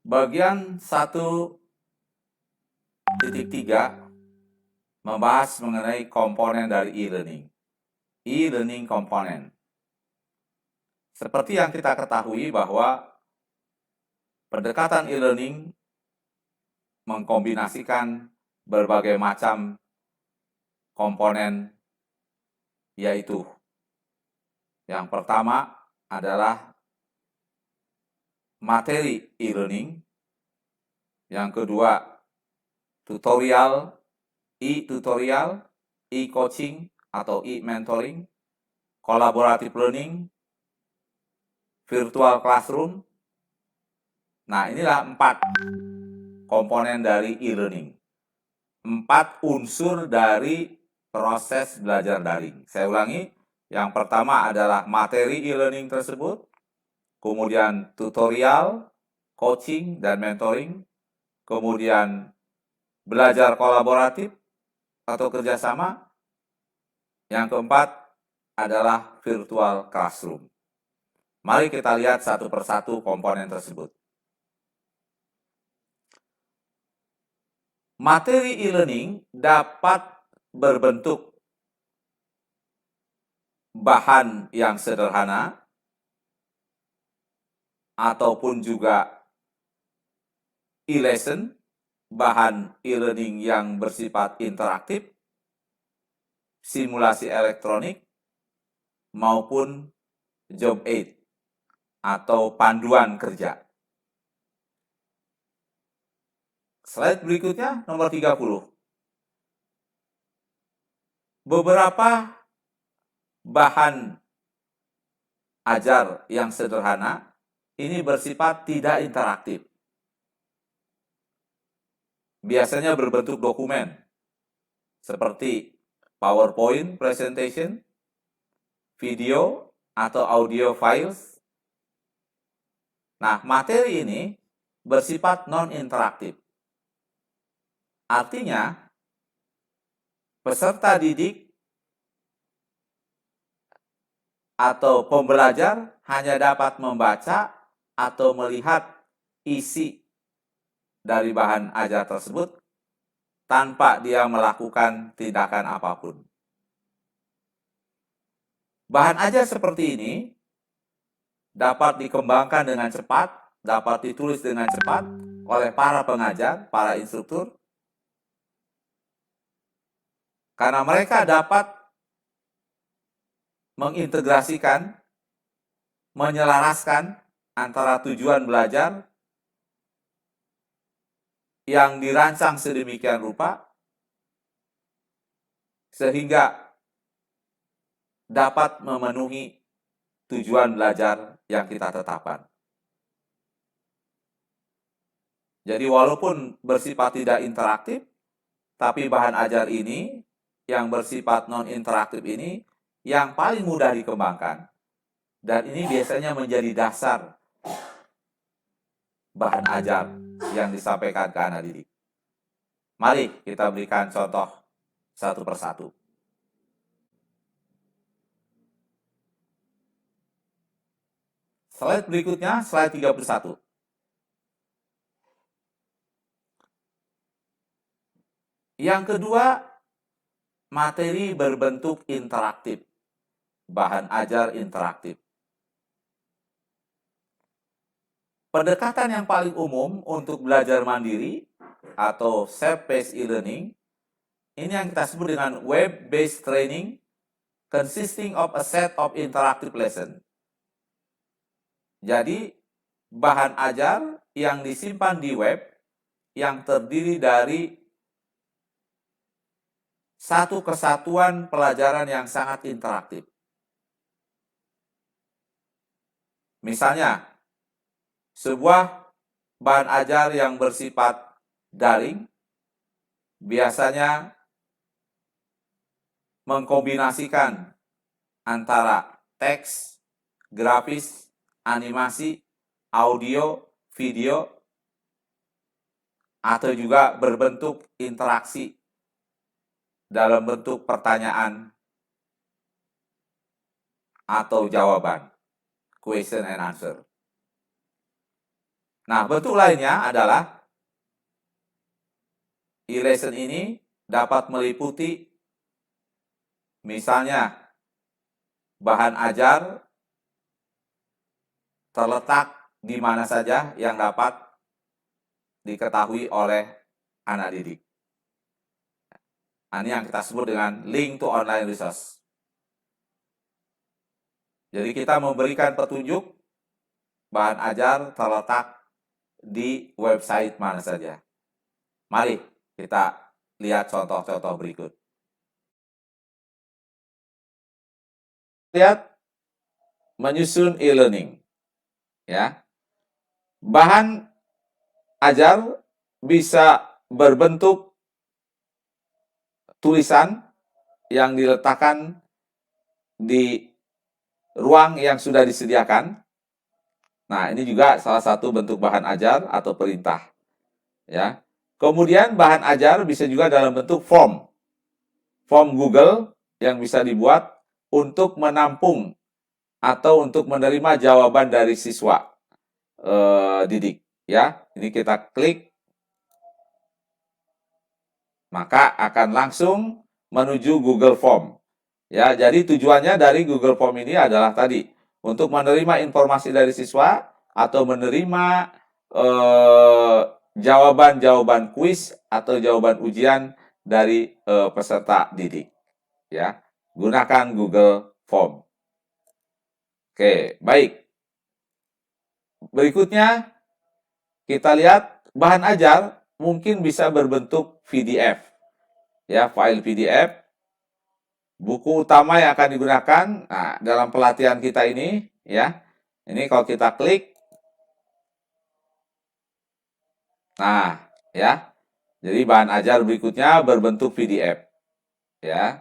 Bagian 1.3 membahas mengenai komponen dari e-learning. E-learning komponen. Seperti yang kita ketahui bahwa pendekatan e-learning mengkombinasikan berbagai macam komponen, yaitu yang pertama adalah materi e-learning, yang kedua tutorial, e-tutorial, e-coaching atau e-mentoring, collaborative learning, virtual classroom. Nah, inilah 4 komponen dari e-learning. 4 unsur dari proses belajar daring. Saya ulangi, yang pertama adalah materi e-learning tersebut, kemudian tutorial, coaching, dan mentoring, kemudian belajar kolaboratif atau kerjasama, yang keempat adalah virtual classroom. Mari kita lihat satu persatu komponen tersebut. Materi e-learning dapat berbentuk bahan yang sederhana ataupun juga e-lesson, bahan e-learning yang bersifat interaktif, simulasi elektronik, maupun job aid atau panduan kerja. Slide berikutnya, nomor 30. Beberapa bahan ajar yang sederhana ini bersifat tidak interaktif. Biasanya berbentuk dokumen, seperti PowerPoint presentation, video atau audio files. Nah, materi ini bersifat non-interaktif. Artinya, peserta didik atau pembelajar hanya dapat membaca atau melihat isi dari bahan ajar tersebut tanpa dia melakukan tindakan apapun. Bahan ajar seperti ini dapat dikembangkan dengan cepat, dapat ditulis dengan cepat oleh para pengajar, para instruktur, karena mereka dapat mengintegrasikan, menyelaraskan antara tujuan belajar yang dirancang sedemikian rupa sehingga dapat memenuhi tujuan belajar yang kita tetapkan. Jadi walaupun bersifat tidak interaktif, tapi bahan ajar ini yang bersifat non-interaktif ini yang paling mudah dikembangkan. Dan ini biasanya menjadi dasar bahan ajar yang disampaikan ke anak didik. Mari kita berikan contoh satu persatu. Slide berikutnya, slide 31. Yang kedua, materi berbentuk interaktif. Bahan ajar interaktif. Pendekatan yang paling umum untuk belajar mandiri atau self-paced e-learning, ini yang kita sebut dengan web-based training consisting of a set of interactive lesson. Jadi, bahan ajar yang disimpan di web yang terdiri dari satu kesatuan pelajaran yang sangat interaktif. Misalnya, sebuah bahan ajar yang bersifat daring biasanya mengkombinasikan antara teks, grafis, animasi, audio, video, atau juga berbentuk interaksi dalam bentuk pertanyaan atau jawaban, question and answer. Nah, bentuk lainnya adalah e-lesson ini dapat meliputi misalnya bahan ajar terletak di mana saja yang dapat diketahui oleh anak didik. Nah, ini yang kita sebut dengan link to online resource. Jadi kita memberikan petunjuk bahan ajar terletak di website mana saja. Mari kita lihat contoh-contoh berikut. Lihat menyusun e-learning. Ya. Bahan ajar bisa berbentuk tulisan yang diletakkan di ruang yang sudah disediakan. Nah, ini juga salah satu bentuk bahan ajar atau perintah. Ya. Kemudian bahan ajar bisa juga dalam bentuk form. Form Google yang bisa dibuat untuk menampung atau untuk menerima jawaban dari siswa didik. Ya, ini kita klik, maka akan langsung menuju Google Form. Ya, jadi tujuannya dari Google Form ini adalah tadi untuk menerima informasi dari siswa atau menerima jawaban-jawaban kuis atau jawaban ujian dari peserta didik. Ya, gunakan Google Form. Oke, baik. Berikutnya kita lihat bahan ajar mungkin bisa berbentuk PDF. Ya, file PDF. Buku utama yang akan digunakan, nah, dalam pelatihan kita ini, ya, ini kalau kita klik, nah, ya, jadi bahan ajar berikutnya berbentuk PDF, ya.